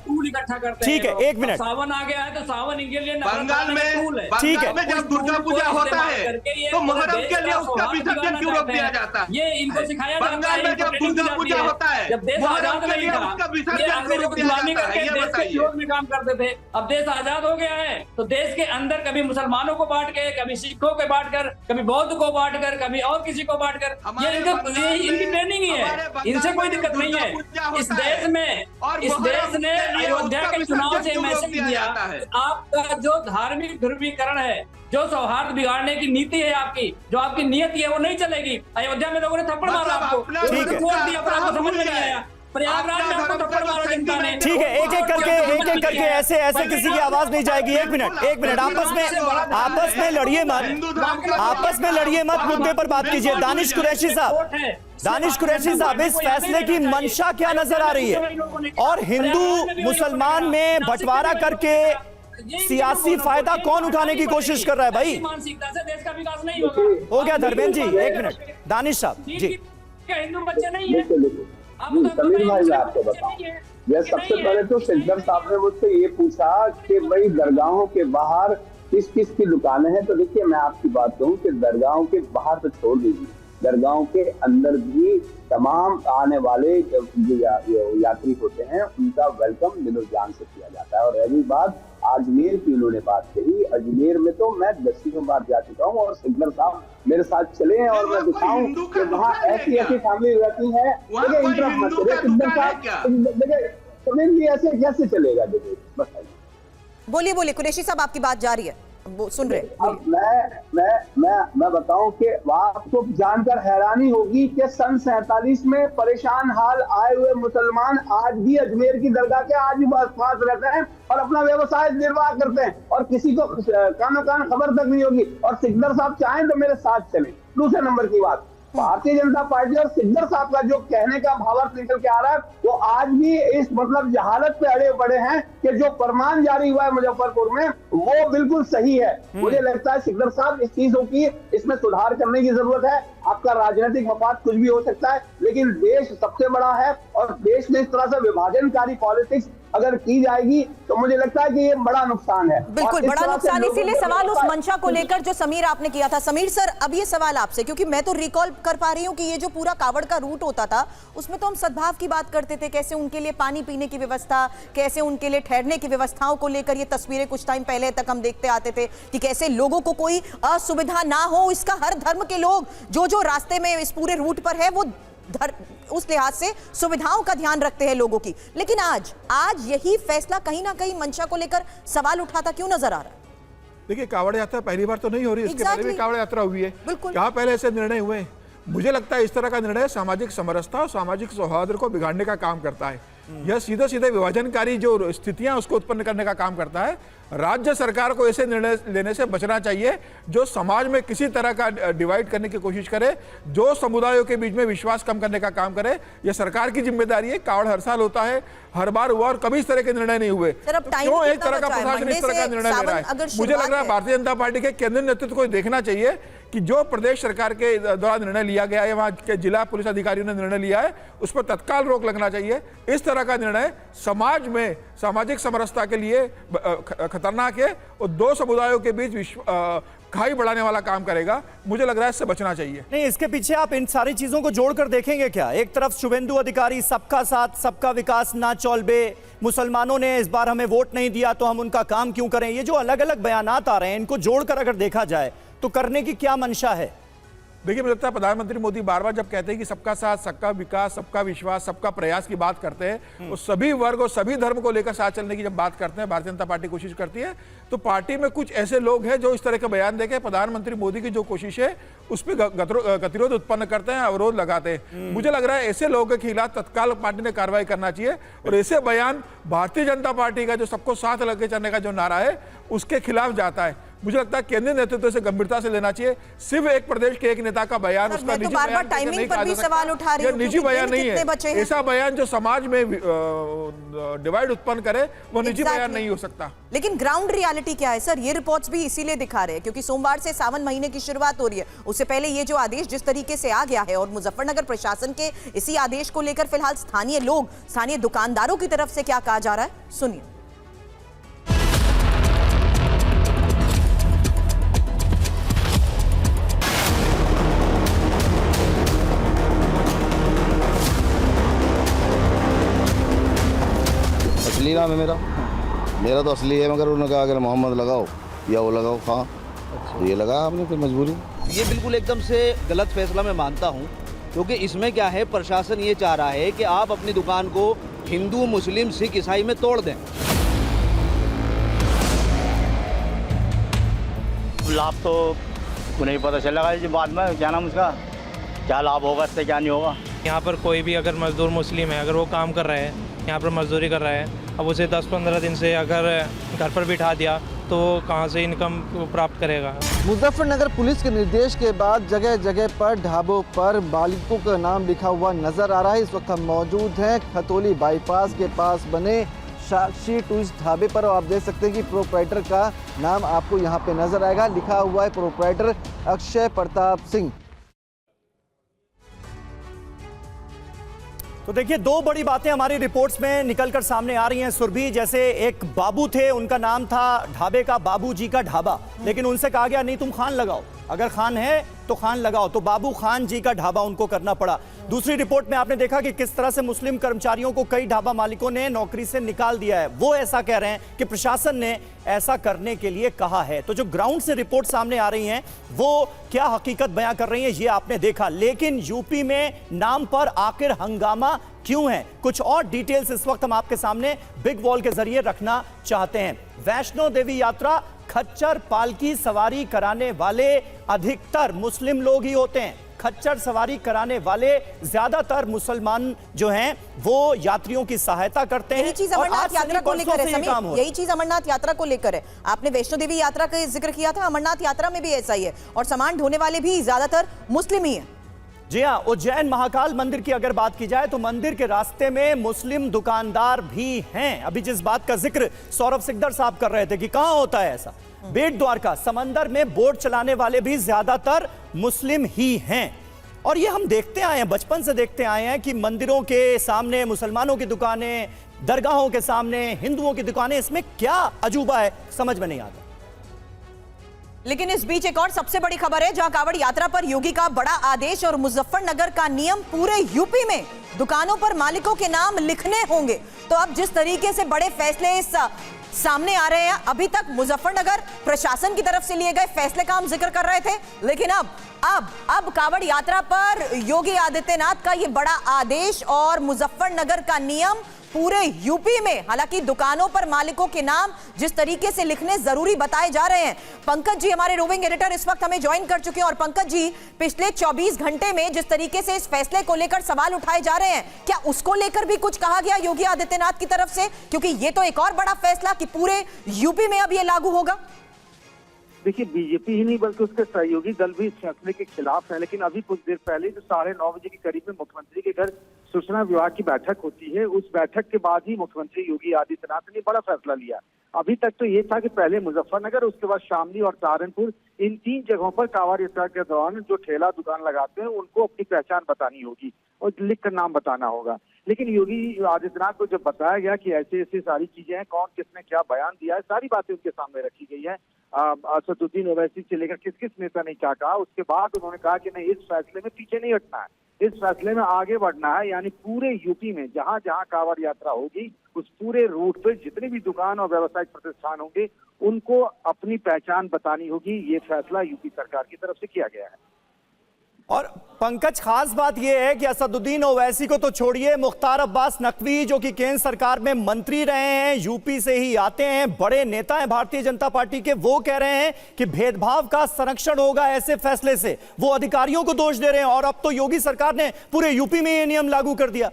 ठीक है, एक मिनट। सावन आ गया है तो सावन इनके लिए बंगाल में ठीक है, जब दुर्गा पूजा होता है तो मुहर्रम के लिए उसका विसर्जन क्यों रोक दिया जाता है? ये इनको सिखाया जाता है। बंगाल में जब दुर्गा पूजा होता है, मुहर्रम के लिए उसका विसर्जन क्यों रोक दिया जाता है? ये बताइए। काम करते थे। अब देश आजाद हो गया है तो देश के अंदर कभी मुसलमानों को बांट के, कभी सिखों को बांट कर, कभी बौद्ध को बांट कर, कभी और किसी को बांट कर, ये इनकी ट्रेनिंग ही है, इनसे कोई दिक्कत नहीं है। इस देश ने अयोध्या के चुनाव से मैसेज दिया, आपका जो धार्मिक ध्रुवीकरण है, जो सौहार्द बिगाड़ने की नीति है आपकी, जो आपकी नीयत है, वो नहीं चलेगी। अयोध्या में लोगों ने थप्पड़ मारा आपको, वोट दिया पर आपको समझ में नहीं आया। प्रयागराज में आपको थप्पड़ मारा जनता ने। ठीक है, एक एक करके ऐसे किसी की आवाज नहीं जाएगी। एक मिनट आपस में लड़िए मत, मुद्दे पर बात कीजिए। दानिश कुरैशी साहब, इस फैसले की मंशा क्या नजर आ रही है, और हिंदू मुसलमान में बंटवारा करके सियासी फायदा कौन उठाने की कोशिश कर रहा है भाई? मानसिकता से देश का विकास नहीं होगा। हो गया धर्मेंद्र जी, एक मिनट। दानिश साहब जी, हिंदू बच्चे नहीं है। समीर भाई, मैं आपको बताऊं, यह सबसे पहले तो सिकंदर साहब ने मुझसे ये पूछा कि भाई दरगाहों के बाहर किस किस की दुकानें हैं। तो देखिए, मैं आपकी बात कहूँ कि दरगाहों के बाहर तो छोड़ दीजिए, दरगाहों के अंदर भी तमाम आने वाले जो यात्री होते हैं उनका वेलकम दिलो जान से किया जाता है। और रही बात अजमेर की, उन्होंने बात कही, अजमेर में तो मैं 10 बार जा चुका हूँ और सिकंदर साहब मेरे साथ चले हैं और मैं दिखाऊं कि वहाँ ऐसी फैमिली रहती है। देखिए, ये ऐसे कैसे चलेगा? देखिए, बताइए। बोलिए कुरैशी साहब, आपकी बात जारी है, सुन रहे। अब मैं बताऊं कि आपको जानकर हैरानी होगी कि सन 47 में परेशान हाल आए हुए मुसलमान आज भी अजमेर की दरगाह के आज भी पास रहते हैं और अपना व्यवसाय निर्वाह करते हैं और किसी को कानो कान खबर तक नहीं होगी। और सिकंदर साहब चाहें तो मेरे साथ चलें। दूसरे नंबर की बात, भारतीय जनता पार्टी और सिकंदर साहब का जो कहने का भावार्थ निकल के आ रहा है, वो आज भी इस मतलब जहालत पे अड़े पड़े हैं कि जो फरमान जारी हुआ है मुजफ्फरपुर में वो बिल्कुल सही है। मुझे लगता है सिकंदर साहब, इस चीजों की इसमें सुधार करने की जरूरत है। आपका राजनीतिक मफाद कुछ भी हो सकता है, लेकिन देश सबसे बड़ा है और देश में इस तरह से विभाजनकारी पॉलिटिक्स अगर की जाएगी तो मुझे लगता है कि ये बड़ा नुकसान है। बिल्कुल बड़ा नुकसान। इसीलिए सवाल उस मंशा को लेकर जो समीर आपने किया था। समीर सर, अब ये सवाल आपसे, क्योंकि मैं तो रिकॉल कर पा रही हूँ कि ये जो पूरा कावड़ का रूट होता था उसमें तो हम सद्भाव की बात करते थे, कैसे उनके लिए पानी पीने की व्यवस्था, कैसे उनके लिए ठहरने की व्यवस्थाओं को लेकर ये तस्वीरें कुछ टाइम पहले तक हम देखते आते थे कि कैसे लोगों को कोई असुविधा ना हो। इसका हर धर्म के लोग जो रास्ते में इस पूरे रूट पर है वो उस लिहाज से सुविधाओं का ध्यान रखते हैं लोगों की। लेकिन आज यही फैसला कहीं ना कहीं मंशा को लेकर सवाल उठाता क्यों नजर आ रहा है? देखिए, कावड़ यात्रा पहली बार तो नहीं हो रही, इसके पहले भी कावड़ यात्रा हुई है। कहाँ पहले ऐसे निर्णय हुए हैं? मुझे लगता है इस तरह का निर्णय सामाजिक समरसता और सामाजिक सौहार्द को बिगाड़ने का काम करता है। यह सीधे विभाजनकारी जो स्थितियां उसको उत्पन्न करने का काम करता है। राज्य सरकार को ऐसे निर्णय लेने से बचना चाहिए जो समाज में किसी तरह का डिवाइड करने की कोशिश करे, जो समुदायों के बीच में विश्वास कम करने का काम करे। यह सरकार की जिम्मेदारी है। कावड़ हर साल होता है, हर बार हुआ और कभी इस तरह के निर्णय नहीं हुए। क्यों एक तरह का प्रशासन इस तरह का निर्णय ले रहा है? मुझे लग रहा है भारतीय जनता पार्टी के केंद्रीय नेतृत्व को देखना चाहिए कि जो प्रदेश सरकार के द्वारा निर्णय लिया गया है, वहाँ के जिला पुलिस अधिकारियों ने निर्णय लिया है, उस पर तत्काल रोक लगना चाहिए। इस तरह का निर्णय समाज में सामाजिक समरसता के लिए खतरनाक है और दो समुदायों के बीच खाई बढ़ाने वाला काम करेगा। मुझे लग रहा है इससे बचना चाहिए। नहीं, इसके पीछे आप इन सारी चीजों को जोड़कर देखेंगे क्या? एक तरफ शुभेंदु अधिकारी सबका साथ सबका विकास ना चौलबे, मुसलमानों ने इस बार हमें वोट नहीं दिया तो हम उनका काम क्यों करें, ये जो अलग अलग बयानात आ रहे हैं, इनको जोड़कर अगर देखा जाए तो करने की क्या मंशा है? देखिए, मुझे लगता है प्रधानमंत्री मोदी बार बार जब कहते हैं कि सबका साथ सबका विकास सबका विश्वास सबका प्रयास की बात करते हैं, तो सभी वर्ग और सभी धर्म को लेकर साथ चलने की जब बात करते हैं भारतीय जनता पार्टी कोशिश करती है, तो पार्टी में कुछ ऐसे लोग हैं जो इस तरह के बयान देके प्रधानमंत्री मोदी की जो कोशिश है उस पर गतिरोध उत्पन्न करते हैं, अवरोध लगाते हैं। मुझे लग रहा है ऐसे लोगों के खिलाफ तत्काल पार्टी ने कार्रवाई करना चाहिए और ऐसे बयान भारतीय जनता पार्टी का जो सबको साथ लेके चलने का जो नारा है उसके खिलाफ जाता है। मुझे लगता है केंद्रीय नेतृत्व से गंभीरता से लेना चाहिए। सिर्फ एक प्रदेश के एक नेता का बयान, उसका निजी बयान नहीं कहा जा सकता। ये निजी बयान नहीं है। ऐसा बयान जो समाज में डिवाइड उत्पन्न करे वो निजी बयान नहीं हो सकता। लेकिन ग्राउंड रियलिटी क्या है सर? ये रिपोर्ट्स भी इसीलिए दिखा रहे हैं क्योंकि सोमवार से सावन महीने की शुरुआत हो रही है। उससे पहले ये जो आदेश जिस तरीके से आ गया है और मुजफ्फरनगर प्रशासन के इसी आदेश को लेकर फिलहाल स्थानीय लोग, स्थानीय दुकानदारों की तरफ से क्या कहा जा रहा है, सुनिए। असली नाम है मेरा, मेरा तो असली है, मगर उन्होंने कहा अगर मोहम्मद लगाओ या वो लगाओ खां, तो ये लगा आपने, फिर मजबूरी। ये बिल्कुल एकदम से गलत फैसला मैं मानता हूँ, क्योंकि इसमें क्या है, प्रशासन ये चाह रहा है कि आप अपनी दुकान को हिंदू, मुस्लिम, सिख, ईसाई में तोड़ दें। लाभ तो उन्हें पता चलेगा जी बाद में, क्या नाम उसका, क्या लाभ होगा इससे, क्या नहीं होगा। यहाँ पर कोई भी अगर मजदूर मुस्लिम है, अगर वो काम कर रहा है, यहाँ पर मजदूरी कर रहा है, अब उसे 10-15 दिन से अगर घर पर बिठा दिया तो कहाँ से इनकम प्राप्त करेगा। मुजफ्फरनगर पुलिस के निर्देश के बाद जगह जगह पर ढाबों पर मालिकों का नाम लिखा हुआ नजर आ रहा है। इस वक्त हम मौजूद हैं खतौली बाईपास के पास बने साक्षी टूरिस्ट ढाबे पर, और आप देख सकते हैं कि प्रोप्राइटर का नाम आपको यहाँ पे नजर आएगा, लिखा हुआ है प्रोप्राइटर अक्षय प्रताप सिंह। तो देखिए, दो बड़ी बातें हमारी रिपोर्ट्स में निकलकर सामने आ रही हैं सुरभि। जैसे एक बाबू थे, उनका नाम था ढाबे का बाबू जी का ढाबा, लेकिन उनसे कहा गया नहीं तुम खान लगाओ, अगर खान है तो खान लगाओ, तो बाबू खान जी का ढाबा उनको करना पड़ा। दूसरी रिपोर्ट में आपने देखा कि किस तरह से मुस्लिम कर्मचारियों को कई ढाबा मालिकों ने नौकरी से निकाल दिया है। वो ऐसा कह रहे हैं कि प्रशासन ने ऐसा करने के लिए कहा है। तो जो ग्राउंड से रिपोर्ट सामने आ रही हैं वो क्या हकीकत बयां कर रही हैं ये आपने देखा, लेकिन यूपी में नाम पर आखिर हंगामा क्यों है, कुछ और डिटेल्स इस वक्त हम आपके सामने बिग वॉल के जरिए रखना चाहते हैं। वैष्णो देवी यात्रा खच्चर पालकी सवारी कराने वाले अधिकतर मुस्लिम लोग ही होते हैं। खच्चर सवारी कराने वाले ज्यादातर मुसलमान जो हैं वो यात्रियों की सहायता करते हैं। यही चीज अमरनाथ यात्रा को लेकर है समीर, यही चीज अमरनाथ यात्रा को लेकर है। आपने वैष्णो देवी यात्रा का जिक्र किया था, अमरनाथ यात्रा में भी ऐसा ही है, और सामान ढोने वाले भी ज्यादातर मुस्लिम ही है। जी हाँ, उज्जैन महाकाल मंदिर की अगर बात की जाए तो मंदिर के रास्ते में मुस्लिम दुकानदार भी हैं। अभी जिस बात का जिक्र सौरभ सिकदर साहब कर रहे थे कि कहां होता है ऐसा, बेट द्वारका समंदर में बोट चलाने वाले भी ज्यादातर मुस्लिम ही हैं। और ये हम देखते आए हैं, बचपन से देखते आए हैं कि मंदिरों के सामने मुसलमानों की दुकानें, दरगाहों के सामने हिंदुओं की दुकानें, इसमें क्या अजूबा है समझ में नहीं आता। लेकिन इस बीच एक और सबसे बड़ी खबर है, जहां कावड़ यात्रा पर योगी का बड़ा आदेश और मुजफ्फरनगर का नियम, पूरे यूपी में दुकानों पर मालिकों के नाम लिखने होंगे। तो अब जिस तरीके से बड़े फैसले इस सामने आ रहे हैं, अभी तक मुजफ्फरनगर प्रशासन की तरफ से लिए गए फैसले का हम जिक्र कर रहे थे, लेकिन अब कावड़ यात्रा पर योगी आदित्यनाथ का ये बड़ा आदेश और मुजफ्फरनगर का नियम पूरे यूपी में। हालांकि दुकानों पर मालिकों के नाम जिस तरीके से लिखने जरूरी बताए जा रहे हैं। पंकज जी हमारे रोविंग एडिटर इस वक्त हमें ज्वाइन कर चुके हैं, और पंकज जी, पिछले 24 घंटे में जिस तरीके से इस फैसले को लेकर सवाल उठाए जा रहे हैं, क्या उसको लेकर भी कुछ कहा गया योगी आदित्यनाथ की तरफ से? क्योंकि ये तो एक और बड़ा फैसला कि पूरे यूपी में अब ये लागू होगा। देखिए, बीजेपी ही नहीं बल्कि उसके सहयोगी दल भी इस फैसले के खिलाफ है। लेकिन अभी कुछ देर पहले जो 9:30 बजे के करीब में मुख्यमंत्री के घर सूचना विभाग की बैठक होती है, उस बैठक के बाद ही मुख्यमंत्री योगी आदित्यनाथ ने बड़ा फैसला लिया। अभी तक तो ये था कि पहले मुजफ्फरनगर, उसके बाद शामली और सहारनपुर, इन 3 जगहों पर कांवड़ यात्रा के दौरान जो ठेला दुकान लगाते हैं उनको अपनी पहचान बतानी होगी और लिखकर नाम बताना होगा। लेकिन योगी आदित्यनाथ को जब बताया गया कि ऐसे ऐसे सारी चीजें हैं, कौन किसने क्या बयान दिया है, सारी बातें उनके सामने रखी गई है। असदुद्दीन ओवैसी से लेकर किस किस नेता ने क्या कहा, उसके बाद उन्होंने कहा कि नहीं, इस फैसले में पीछे नहीं हटना है, इस फैसले में आगे बढ़ना है। यानी पूरे यूपी में जहां जहां कांवड़ यात्रा होगी, उस पूरे रूट पे जितने भी दुकान और व्यावसायिक प्रतिष्ठान होंगे उनको अपनी पहचान बतानी होगी। ये फैसला यूपी सरकार की तरफ से किया गया है। और पंकज, खास बात यह है कि असदुद्दीन ओवैसी को तो छोड़िए, मुख्तार अब्बास नकवी जो कि केंद्र सरकार में मंत्री रहे हैं, यूपी से ही आते हैं, बड़े नेता हैं भारतीय जनता पार्टी के, वो कह रहे हैं कि भेदभाव का संरक्षण होगा ऐसे फैसले से। वो अधिकारियों को दोष दे रहे हैं, और अब तो योगी सरकार ने पूरे यूपी में ये नियम लागू कर दिया।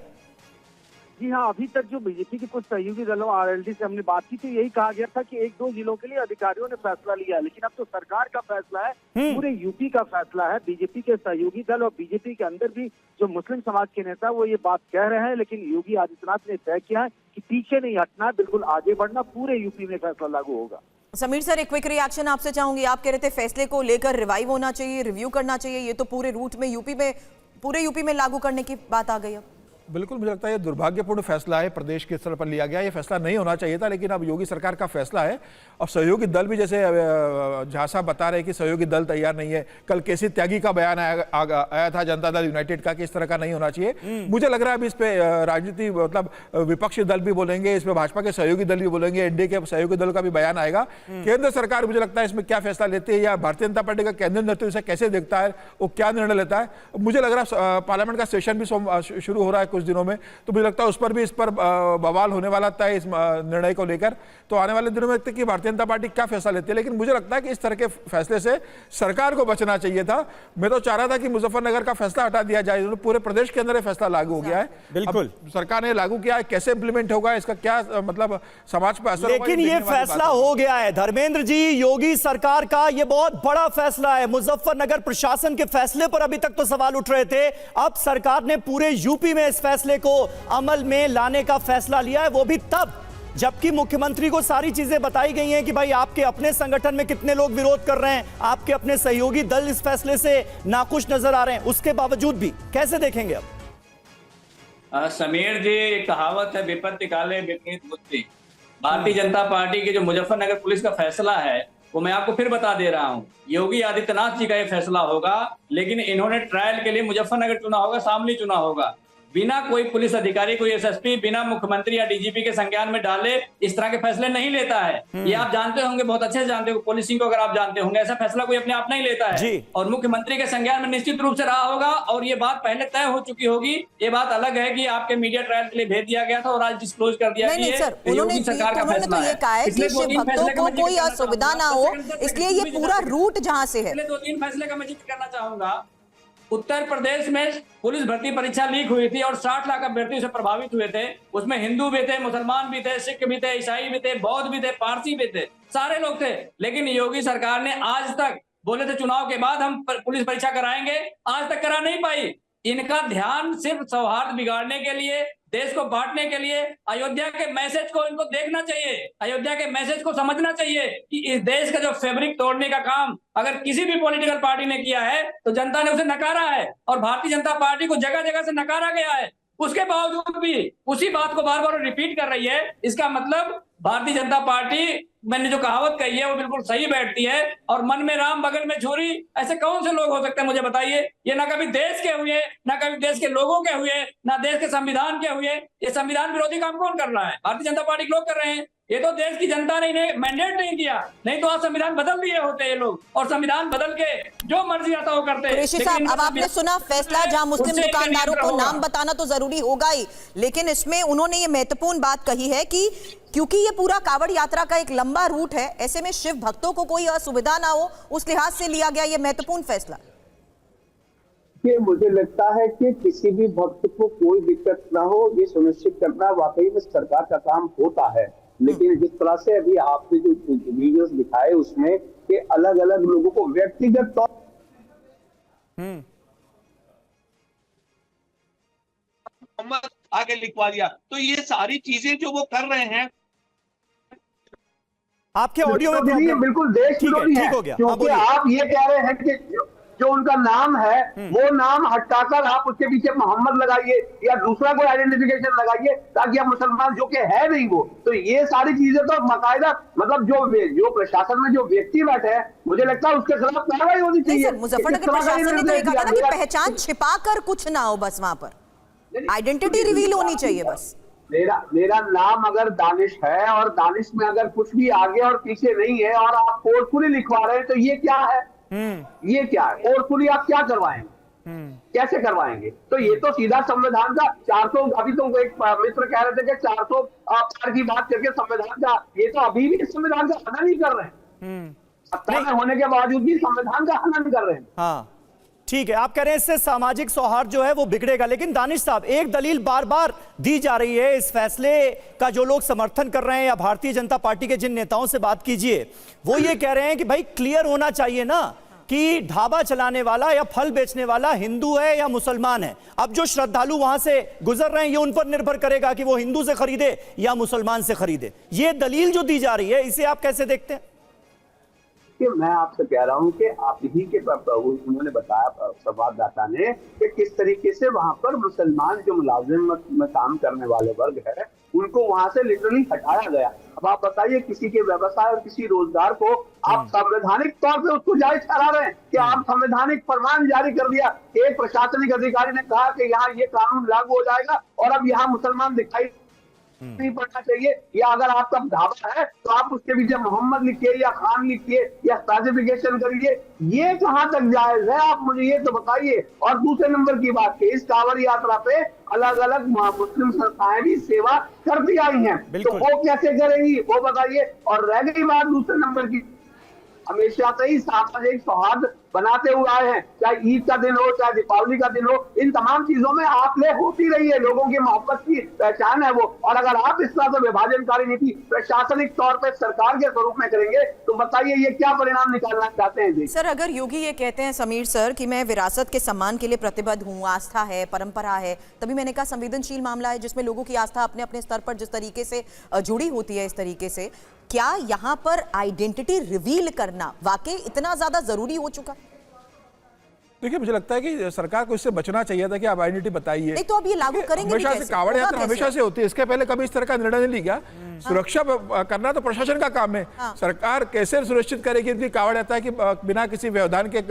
जी हाँ, अभी तक जो बीजेपी के कुछ सहयोगी दलों आरएलडी से हमने बात की तो यही कहा गया था कि 1-2 जिलों के लिए अधिकारियों ने फैसला लिया, लेकिन अब तो सरकार का फैसला है, पूरे यूपी का फैसला है। बीजेपी के सहयोगी दल और बीजेपी के अंदर भी जो मुस्लिम समाज के नेता वो ये बात कह रहे हैं, लेकिन योगी आदित्यनाथ ने तय किया है कि पीछे नहीं हटना, बिल्कुल आगे बढ़ना, पूरे यूपी में फैसला लागू होगा। समीर सर, एक क्विक रिएक्शन आपसे चाहूंगी। आप कह रहे थे फैसले को लेकर रिवाइव होना चाहिए, रिव्यू करना चाहिए, ये तो पूरे रूट में पूरे यूपी में लागू करने की बात आ गई अब। बिल्कुल, मुझे लगता है ये दुर्भाग्यपूर्ण फैसला है, प्रदेश के स्तर पर लिया गया। ये फैसला नहीं होना चाहिए था, लेकिन अब योगी सरकार का फैसला है। और सहयोगी दल भी, जैसे झा साहब बता रहे हैं कि सहयोगी दल तैयार नहीं है। कल केसी त्यागी का बयान आया था जनता दल यूनाइटेड का कि इस तरह का नहीं होना चाहिए। मुझे लग रहा है अब इस पे राजनीति मतलब विपक्षी दल भी बोलेंगे, इस पे भाजपा के सहयोगी दल भी बोलेंगे, एनडीए के सहयोगी दल का भी बयान आएगा। केंद्र सरकार मुझे लगता है इसमें क्या फैसला लेती है, या भारतीय जनता पार्टी का केंद्रीय नेतृत्व इसे कैसे देखता है, वो क्या निर्णय लेता है। मुझे लग रहा है पार्लियामेंट का सेशन भी शुरू हो रहा है कुछ दिनों में, तो मुझे लगता है उस पर भी इस पर बवाल होने वाला था इस निर्णय को लेकर। तो आने वाले दिनों में देखते हैं कि भारतीय जनता पार्टी क्या फैसला लेती है। लेकिन मुझे लगता है कि इस तरह के फैसले से सरकार को बचना चाहिए था। मैं तो चाह रहा था कि मुजफ्फरनगर का फैसला हटा दिया जाए, पूरे प्रदेश के अंदर ये फैसला लागू हो गया है। बिल्कुल, सरकार ने लागू किया है, कैसे इंप्लीमेंट होगा, इसका क्या मतलब समाज पर असर होगा, लेकिन ये फैसला हो गया है। धर्मेंद्र जी, योगी सरकार का ये बहुत बड़ा फैसला है। मुजफ्फरनगर प्रशासन के फैसले पर अभी तक तो सवाल उठ रहे थे, अब सरकार ने पूरे यूपी में इस फैसले को अमल में लाने का फैसला लिया है, वो भी तब जबकि मुख्यमंत्री को सारी चीजें बताई गई हैं कि भाई आपके अपने संगठन में कितने लोग विरोध कर रहे हैं, आपके अपने सहयोगी दल इस फैसले से नाखुश नजर आ रहे हैं, उसके बावजूद भी कैसे देखेंगे अब? समीर जी, एक कहावत है, विपत्ति काले विपरीत बुद्धि। भारतीय जनता पार्टी के जो मुजफ्फरनगर पुलिस का फैसला है वो मैं आपको फिर बता दे रहा हूँ, योगी आदित्यनाथ जी का ये फैसला होगा, लेकिन इन्होंने ट्रायल के लिए मुजफ्फरनगर चुना होगा, शामली चुना होगा। बिना कोई पुलिस अधिकारी, कोई एसएसपी, बिना मुख्यमंत्री या डीजीपी के संज्ञान में डाले इस तरह के फैसले नहीं लेता है। ये आप जानते होंगे, बहुत अच्छे से जानते हो, पुलिसिंग को अगर आप जानते होंगे, ऐसा फैसला कोई अपने आप नहीं लेता है। और मुख्यमंत्री के संज्ञान में निश्चित रूप से रहा होगा, और ये बात पहले तय हो चुकी होगी। ये बात अलग है कि आपके मीडिया ट्रायल के लिए भेज दिया गया था और आज डिस्क्लोज कर दिया गया है। योगी सरकार का फैसला है। भक्तों को कोई असुविधा ना हो, इसलिए ये पूरा रूट जहां से है। 2-3 फैसले का मैं जिक्र करना चाहूंगा। उत्तर प्रदेश में पुलिस भर्ती परीक्षा लीक हुई थी और 60 लाख अभ्यर्थी से प्रभावित हुए थे। उसमें हिंदू भी थे, मुसलमान भी थे, सिख भी थे, ईसाई भी थे, बौद्ध भी थे, पारसी भी थे, सारे लोग थे। लेकिन योगी सरकार ने आज तक, बोले थे चुनाव के बाद हम पुलिस परीक्षा कराएंगे, आज तक करा नहीं पाई। इनका ध्यान सिर्फ सौहार्द बिगाड़ने के लिए, देश को बांटने के लिए, अयोध्या के मैसेज को इनको देखना चाहिए, अयोध्या के मैसेज को समझना चाहिए कि इस देश का जो फैब्रिक तोड़ने का काम अगर किसी भी पॉलिटिकल पार्टी ने किया है तो जनता ने उसे नकारा है, और भारतीय जनता पार्टी को जगह जगह से नकारा गया है। उसके बावजूद भी उसी बात को बार बार रिपीट कर रही है। इसका मतलब भारतीय जनता पार्टी, मैंने जो कहावत कही है वो बिल्कुल सही बैठती है। और मन में राम बगल में छुरी, ऐसे कौन से लोग हो सकते हैं मुझे बताइए? ये ना कभी देश के हुए, ना कभी देश के लोगों के हुए, ना देश के संविधान के हुए। ये संविधान विरोधी काम कौन कर रहा है? भारतीय जनता पार्टी के लोग कर रहे हैं। ये तो देश की जनता ने इन्हें मैंडेट नहीं दिया, नहीं तो आज संविधान बदल दिए होते ये लोग, और संविधान बदल के जो मर्जी आता वो करते। ऋषि साहब, अब आपने सुना फैसला, जहां मुस्लिम दुकानदारों को नाम बताना तो जरूरी होगा ही, लेकिन इसमें उन्होंने ये महत्वपूर्ण बात कही है कि क्योंकि ये पूरा कावड़ यात्रा का एक लंबा रूट है, ऐसे में शिव भक्तों को कोई असुविधा ना हो, उस लिहाज से लिया गया ये महत्वपूर्ण फैसला। कि मुझे लगता है कि किसी भी भक्त को कोई दिक्कत ना हो, ये सुनिश्चित करना वाकई में सरकार का काम होता है। लेकिन जिस तरह से अभी आपने जो वीडियोस दिखाए उसमें कि अलग अलग लोगों को व्यक्तिगत तौर आगे लिखवा दिया, तो ये सारी चीजें जो वो कर रहे हैं, आपके ऑडियो में बिल्कुल देश विरोधी है, क्योंकि आप ये कह रहे हैं कि जो उनका नाम है वो नाम हटाकर आप उसके पीछे मोहम्मद लगाइए या दूसरा कोई आइडेंटिफिकेशन लगाइए, ताकि आप मुसलमान, जो कि है नहीं वो। तो ये सारी चीजें तो बाकायदा, मतलब जो प्रशासन में जो व्यक्ति बैठे हैं, मुझे लगता है उसके खिलाफ कार्रवाई होनी चाहिए। मुजफ्फरनगर प्रशासन ने तो ये कहा था कि पहचान छिपा कर कुछ ना हो, बस वहां पर आइडेंटिटी रिवील होनी चाहिए बस। मेरा नाम अगर दानिश है और दानिश में अगर कुछ भी आगे और पीछे नहीं है और आप फोर्सफुली लिखवा रहे हैं, तो ये क्या है? ये क्या है? फोर्सफुली आप क्या करवाएंगे? कैसे करवाएंगे? तो ये तो सीधा संविधान का 400, अभी तो एक मित्र कह रहे थे कि 400 पार की बात करके संविधान का, ये तो अभी भी संविधान का हनन ही कर रहे हैं। सत्ता में होने के बावजूद भी संविधान का हनन कर रहे हैं। हाँ ठीक है, आप कह रहे हैं इससे सामाजिक सौहार्द जो है वो बिगड़ेगा, लेकिन दानिश साहब, एक दलील बार बार दी जा रही है इस फैसले का, जो लोग समर्थन कर रहे हैं या भारतीय जनता पार्टी के जिन नेताओं से बात कीजिए, वो ये कह रहे हैं कि भाई क्लियर होना चाहिए ना कि ढाबा चलाने वाला या फल बेचने वाला हिंदू है या मुसलमान है। अब जो श्रद्धालु वहां से गुजर रहे हैं, ये उन पर निर्भर करेगा कि वो हिंदू से खरीदे या मुसलमान से खरीदे। ये दलील जो दी जा रही है, इसे आप कैसे देखते हैं? कि मैं आपसे कह रहा हूं कि आप ही के उन्होंने बताया संवाददाता ने कि किस तरीके से वहां पर मुसलमान जो मुलाजिम में काम करने वाले वर्ग है उनको वहां से लिटरली हटाया गया। अब आप बताइए, किसी के व्यवसाय और किसी रोजगार को आप संवैधानिक तौर पे उसको जायज ठहरा रहे हैं कि आप संवैधानिक फरमान जारी कर दिया, एक प्रशासनिक अधिकारी ने कहा कि यहाँ ये कानून लागू हो जाएगा और अब यहाँ मुसलमान दिखाई नहीं पड़ना चाहिए, या अगर आपका ढाबा है तो आप उसके पीछे मोहम्मद लिखिए या खान लिखिए या स्पेसिफिकेशन करिए, ये कहां तक जायज है? आप मुझे ये तो बताइए। और दूसरे नंबर की बात कि इस कांवड़ यात्रा पे अलग अलग मुस्लिम संस्थाएं भी सेवा करती आई हैं, तो वो कैसे करेंगी वो बताइए। और रह गई बात दूसरे नंबर की, हमेशा से ही सामाजिक सौहार्द बनाते हुए आए हैं, चाहे ईद का दिन हो चाहे दीपावली का दिन हो, इन तमाम चीजों में आप ले होती रही है, लोगों की मोहब्बत की पहचान है वो। और अगर आप इस तरह से विभाजनकारी नीति प्रशासनिक तौर पर सरकार के स्वरूप में करेंगे तो बताइए ये क्या परिणाम निकालना चाहते हैं जी? सर, अगर योगी ये कहते हैं समीर सर कि मैं विरासत के सम्मान के लिए प्रतिबद्ध हूँ, आस्था है, परंपरा है, तभी मैंने कहा संवेदनशील मामला है जिसमें लोगों की आस्था अपने अपने स्तर पर जिस तरीके से जुड़ी होती है, इस तरीके से क्या यहाँ पर आइडेंटिटी रिवील करना वाकई इतना ज्यादा जरूरी हो चुका? देखिए, मुझे लगता है कि सरकार को इससे बचना चाहिए था कि आप आइडेंटिटी बताइए। नहीं तो अब ये लागू करेंगे हमेशा से कांवड़ यात्रा हमेशा से होती है, इसके पहले कभी इस तरह का निर्णय नहीं लिया। सुरक्षा करना तो प्रशासन का काम है। सरकार कैसे सुनिश्चित करेगी कि कांवड़ यात्रा की बिना किसी व्यवधान के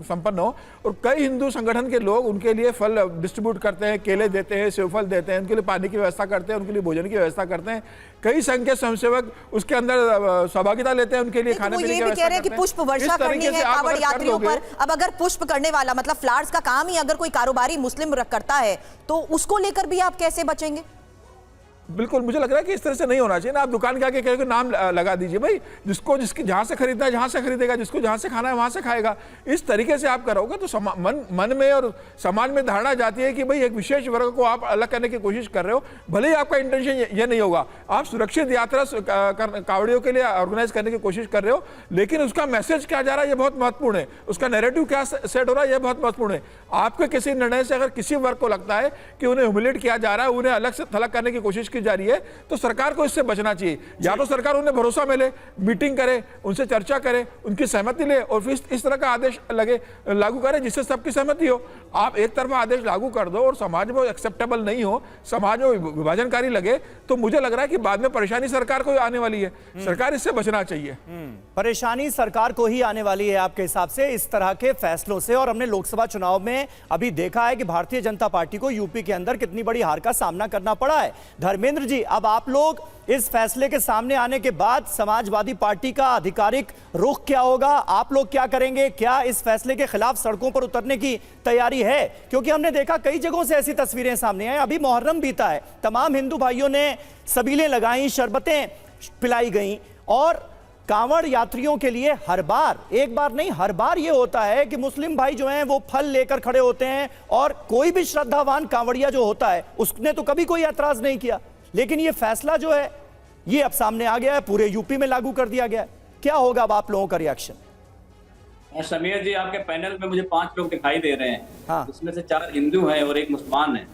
संपन्न हो। और कई हिंदू संगठन के लोग उनके लिए फल डिस्ट्रीब्यूट करते हैं, केले देते हैं, सेवफल देते हैं, उनके लिए पानी की व्यवस्था करते हैं, उनके लिए भोजन की व्यवस्था करते हैं। कई संघ के स्वयंसेवक उसके अंदर सहभागिता लेते हैं, उनके लिए खाने पीने की व्यवस्था करते हैं। कि पुष्प वर्षा करनी है कांवड़ यात्रियों पर। अब अगर पुष्प करने वाला मतलब फ्लावर्स का काम ही अगर कोई कारोबारी मुस्लिम करता है तो उसको लेकर भी आप कैसे बचेंगे? बिल्कुल, मुझे लग रहा है कि इस तरह से नहीं होना चाहिए ना। आप दुकान के आगे कह के नाम लगा दीजिए, भाई जिसको जिसकी जहां से खरीदना है जहां से खरीदेगा, जिसको जहां से खाना है वहां से खाएगा। इस तरीके से आप करोगे तो मन में और समाज में धारणा जाती है कि भाई एक विशेष वर्ग को आप अलग करने की कोशिश कर रहे हो। भले ही आपका इंटेंशन ये नहीं होगा, आप सुरक्षित यात्रा कांवड़ियों के लिए ऑर्गेनाइज करने की कोशिश कर रहे हो, लेकिन उसका मैसेज क्या जा रहा है ये बहुत महत्वपूर्ण है, उसका नैरेटिव क्या सेट हो रहा है ये बहुत महत्वपूर्ण है। आपके किसी निर्णय से अगर किसी वर्ग को लगता है कि उन्हें ह्यूमिलेट किया जा रहा है, उन्हें अलग से थलग करने की कोशिश की जा रही है, तो सरकार को इससे बचना चाहिए। या तो सरकार उन्हें भरोसा मिले, मीटिंग करे, उनसे चर्चा करे, उनकी सहमति ले और फिर इस तरह का आदेश लागू करे जिससे सबकी सहमति हो। आप एक तरफा आदेश लागू कर दो और समाज में एक्सेप्टेबल नहीं हो, समाज में विभाजनकारी लगे, तो मुझे लग रहा है कि बाद में परेशानी सरकार को आने वाली है। सरकार इससे बचना चाहिए। परेशानी सरकार को ही आने वाली है आपके हिसाब से इस तरह के फैसलों से। और हमने लोकसभा चुनाव में अभी देखा है कि भारतीय जनता पार्टी को यूपी के अंदर कितनी बड़ी हार का सामना करना पड़ा है। धर्मेंद्र जी, अब आप लोग इस फैसले के सामने आने के बाद समाजवादी पार्टी का आधिकारिक रुख क्या होगा? आप लोग क्या करेंगे? क्या इस फैसले के खिलाफ सड़कों पर उतरने की तैयारी है? क्योंकि हमने देखा कई जगहों से ऐसी तस्वीरें सामने आई। अभी मुहर्रम बीता है, तमाम हिंदू भाइयों ने सबीलें लगाई, शरबतें पिलाई गई और कांवड़ यात्रियों के लिए हर बार, एक बार नहीं हर बार ये होता है कि मुस्लिम भाई जो हैं वो फल लेकर खड़े होते हैं और कोई भी श्रद्धावान कांवड़िया जो होता है उसने तो कभी कोई ऐतराज नहीं किया। लेकिन ये फैसला जो है ये अब सामने आ गया है, पूरे यूपी में लागू कर दिया गया है। क्या होगा अब आप लोगों का रिएक्शन? समीर जी, आपके पैनल में मुझे 5 लोग दिखाई दे रहे हैं। हाँ। इसमें से 4 हिंदू हैं और 1 मुसलमान है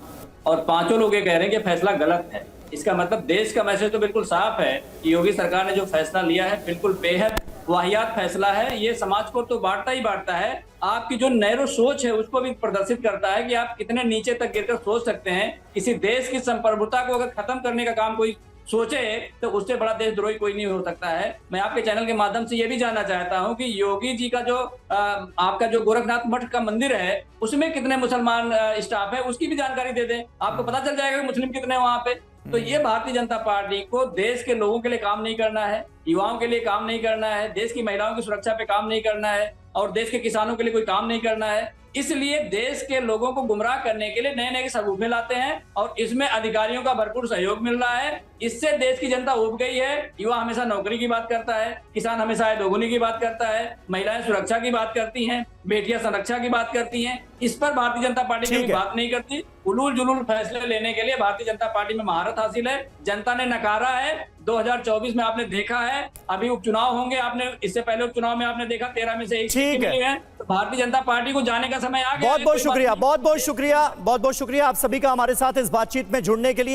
और 5 लोग ये कह रहे हैं कि फैसला गलत है। इसका मतलब देश का मैसेज तो बिल्कुल साफ है कि योगी सरकार ने जो फैसला लिया है बिल्कुल बेहद वाहियात फैसला है। ये समाज को तो बांटता ही बांटता है, आपकी जो नैरो सोच है उसको भी प्रदर्शित करता है कि आप कितने नीचे तक गिरकर सोच सकते हैं। किसी देश की संप्रभुता को अगर खत्म करने का काम कोई सोचे तो उससे बड़ा देशद्रोही कोई नहीं हो सकता है। मैं आपके चैनल के माध्यम से ये भी जानना चाहता हूं कि योगी जी का जो आपका जो गोरखनाथ मठ का मंदिर है उसमें कितने मुसलमान स्टाफ है उसकी भी जानकारी दे दें, आपको पता चल जाएगा कि मुस्लिम कितने वहां पे। तो ये भारतीय जनता पार्टी को देश के लोगों के लिए काम नहीं करना है, युवाओं के लिए काम नहीं करना है, देश की महिलाओं की सुरक्षा पे काम नहीं करना है और देश के किसानों के लिए कोई काम नहीं करना है। इसलिए देश के लोगों को गुमराह करने के लिए नए नए सबूत लाते हैं और इसमें अधिकारियों का भरपूर सहयोग मिल रहा है। इससे देश की जनता उब गई है। युवा हमेशा नौकरी की बात करता है, किसान हमेशा आय दोगुनी की बात करता है, महिलाएं सुरक्षा की बात करती हैं, बेटियां संरक्षा की बात करती हैं। इस पर भारतीय जनता पार्टी कभी बात नहीं करती। उलूल जुलूल फैसले लेने के लिए भारतीय जनता पार्टी में महारत हासिल है। जनता ने नकारा है। 2024 में आपने देखा है, अभी उपचुनाव होंगे, आपने इससे पहले उपचुनाव में आपने देखा 13 में से 1 सीट मिली है। तो भारतीय जनता पार्टी को जाने का समय आ गया। बहुत बहुत शुक्रिया, बहुत बहुत शुक्रिया, बहुत बहुत शुक्रिया आप सभी का हमारे साथ इस बातचीत में जुड़ने के लिए।